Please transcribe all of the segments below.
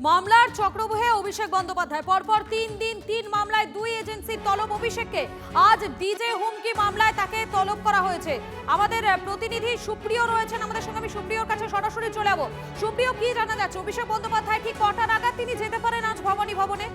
মামলার চক্রবহে অভিষেক বন্দ্যোপাধ্যায় পরপর 3 দিন 3 মামলায় 2 এজেন্সির তলব অভিষেককে। আজ ডিজে হুমকি মামলায় তাকে তলব করা হয়েছে। আমাদের প্রতিনিধি সুপ্রিয় রয়েছেন আমাদের সঙ্গে, আমি সুপ্রিয়র কাছে সরাসরি চলে যাব। সুপ্রিয়, কি জানা যাচ্ছে অভিষেক বন্দ্যোপাধ্যায় ঠিক কটা নাগাদ তিনি যেতে পারেন আজ ভবানী ভবনে?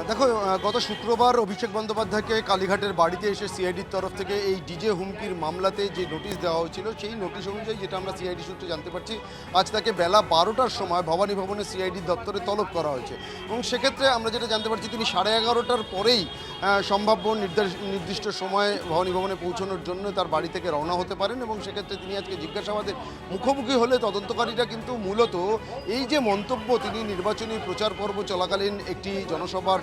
দেখো, গত শুক্রবার অভিষেক বন্দ্যোপাধ্যায়কে কালীঘাটের বাড়িতে এসে সিআইডির তরফ থেকে এই ডিজে হুমকির মামলাতে যে নোটিশ দেওয়া হয়েছিল, সেই নোটিশ অনুযায়ী যেটা আমরা সিআইডি সূত্রে জানতে পারছি, আজ তাকে বেলা 12টার সময় ভবানী ভবনে সিআইডির দপ্তরে তলব করা হয়েছে। এবং সেক্ষেত্রে আমরা যেটা জানতে পারছি, তিনি 11:30টার পরেই সম্ভাব্য নির্দিষ্ট সময়ে ভবানী ভবনে পৌঁছানোর জন্য তার বাড়ি থেকে রওনা হতে পারেন। এবং সেক্ষেত্রে তিনি আজকে জিজ্ঞাসাবাদের মুখোমুখি হলে তদন্তকারীরা কিন্তু মূলত এই যে মন্তব্য, তিনি নির্বাচনী প্রচার পর্ব চলাকালীন একটি জনসভার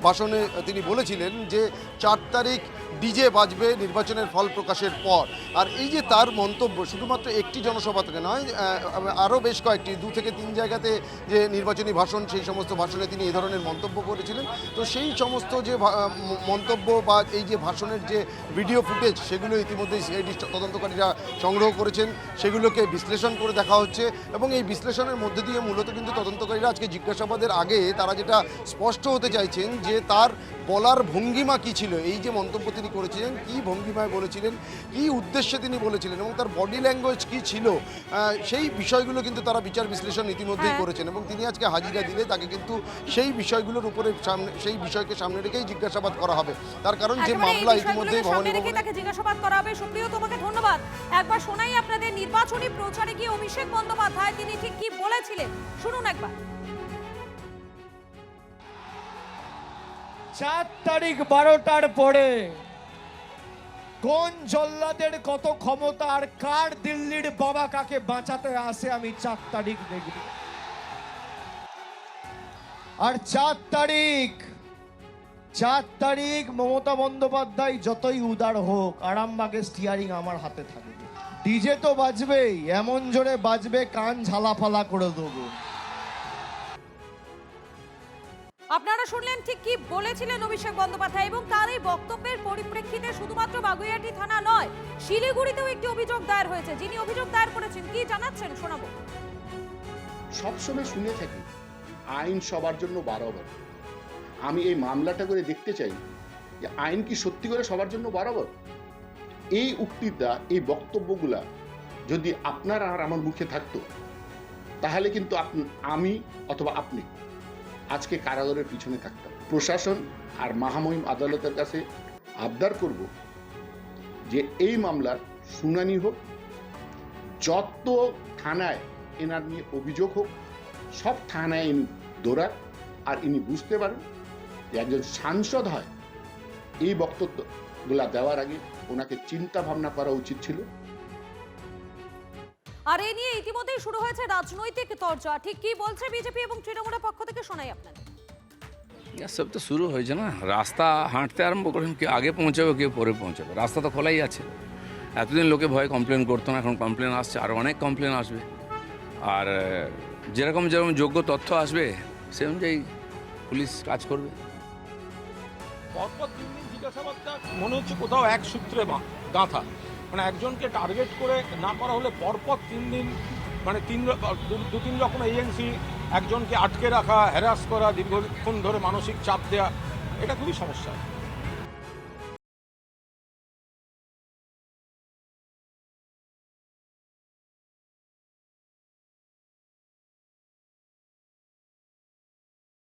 ভাষণে তিনি বলেছিলেন যে 4 তারিখ ডিজে বাজবে নির্বাচনের ফল প্রকাশের পর। আর এই যে তার মন্তব্য, শুধুমাত্র একটি জনসভা থেকে নয়, আরও বেশ কয়েকটি 2 থেকে 3 জায়গাতে যে নির্বাচনী ভাষণ, সেই সমস্ত ভাষণে তিনি এই ধরনের মন্তব্য করেছিলেন। তো সেই সমস্ত যে মন্তব্য বা এই যে ভাষণের যে ভিডিও ফুটেজ, সেগুলো ইতিমধ্যেই সিআইডি তদন্তকারীরা সংগ্রহ করেছেন, সেগুলোকে বিশ্লেষণ করে দেখা হচ্ছে। এবং এই বিশ্লেষণের মধ্যে দিয়ে মূলত কিন্তু তদন্তকারীরা আজকে জিজ্ঞাসাবাদের আগে তারা যেটা স্পষ্ট হতে চাইছেন যে তার বলার ভঙ্গিমা কী ছিল, এই যে মন্তব্য তিনি করেছিলেন, কী ভঙ্গিমায় বলেছিলেন, কী উদ্দেশ্যে তিনি বলেছিলেন এবং তার বডি ল্যাঙ্গুয়েজ কী ছিল, সেই বিষয়গুলো কিন্তু তারা বিচার বিশ্লেষণ ইতিমধ্যেই করেছেন। এবং তিনি আজকে হাজিরা দিলে তাকে কিন্তু সেই বিষয়গুলোর উপরে সেই বিষয়কে সামনে রেখেই জিজ্ঞাসাবাদ করা হবে। তার কারণ যে মামলা ইতিমধ্যেই ভবানী ভবনে তাকে জিজ্ঞাসাবাদ করা হবে। সুপ্রিয়, তোমাকে ধন্যবাদ। একবার শোনাই আপনাদের নির্বাচনী প্রচারে গিয়ে অভিষেক বন্দ্যোপাধ্যায় তিনি ঠিক কি বলেছিলেন, শুনুন একবার। 4 তারিখ 12টার পরে কোন জল্লাদের কত ক্ষমতা আর কার দিল্লির বাবা কাকে বাঁচাতে আসে আমি 4 তারিখ দেখব। আর 4 তারিখ মমতা বন্দ্যোপাধ্যায় যতই উদার হোক, আরামবাগের স্টিয়ারিং আমার হাতে থাকবে। ডিজে তো বাজবেই, এমন জোরে বাজবে কান ঝালাফালা করে দেবো। আপনারা শুনলেন ঠিক কি বলেছিলেন অভিষেক বন্দ্যোপাধ্যায়। এবং তার এই বক্তব্যের পরিপ্রেক্ষিতে শুধুমাত্র বাগুইআটি থানা নয়, শিলিগুড়িতেও একটি অভিযোগ দায়ের হয়েছে। যিনি অভিযোগ দায়ের করেছেন কি জানাচ্ছেন শোনাবো। সবসময় শুনে থাকি আইন সবার জন্য বরাবর। আমি এই মামলাটা করে দেখতে চাই যে আইন কি সত্যি করে সবার জন্য বরাবর। এই উক্তিটা, এই বক্তব্যগুলা যদি আপনার আর আমার মুখে থাকতো, তাহলে কিন্তু আমি অথবা আপনি আজকে কারাগারের পিছনে থাকতাম। প্রশাসন আর মহামহিম আদালতের কাছে আবদার করব যে এই মামলার শুনানি হোক, যত থানায় এনার নিয়ে অভিযোগ হোক, সব থানায় ইনি দৌড়ান। আর ইনি বুঝতে পারেন যে একজন সাংসদ হয়, এই বক্তব্যগুলা দেওয়ার আগে ওনাকে চিন্তা ভাবনা করা উচিত ছিল। আর এই নিয়ে ইতিমধ্যেই শুরু হয়েছে রাজনৈতিক চর্চা। ঠিক কি বলছে বিজেপি এবং তৃণমূলের পক্ষ থেকে শোনাই আপনাদের। সব তো শুরু হয়েছে না, রাস্তা হাঁটতে আরম্ভ করেন, কেউ আগে পৌঁছাবে কেউ পরে পৌঁছাবে, রাস্তা তো খোলাই আছে। এতদিন লোকে ভয়ে কমপ্লেন করতো না, এখন কমপ্লেন আসছে, আর অনেক কমপ্লেন আসবে। আর যেরকম যোগ্য তথ্য আসবে সে অনুযায়ী পুলিশ কাজ করবে। পরপর 3 দিন জিজ্ঞাসাবাদটা মনে হচ্ছে কোথাও এক সূত্রে গাঁথা। মানে একজনকে টার্গেট করে না করা হলে পরপর 3 দিন, মানে 2-3 রকম এজেন্সি একজনকে আটকে রাখা, হ্যারাস করা, দীর্ঘক্ষণ ধরে মানসিক চাপ দেওয়া, এটা খুবই সমস্যা।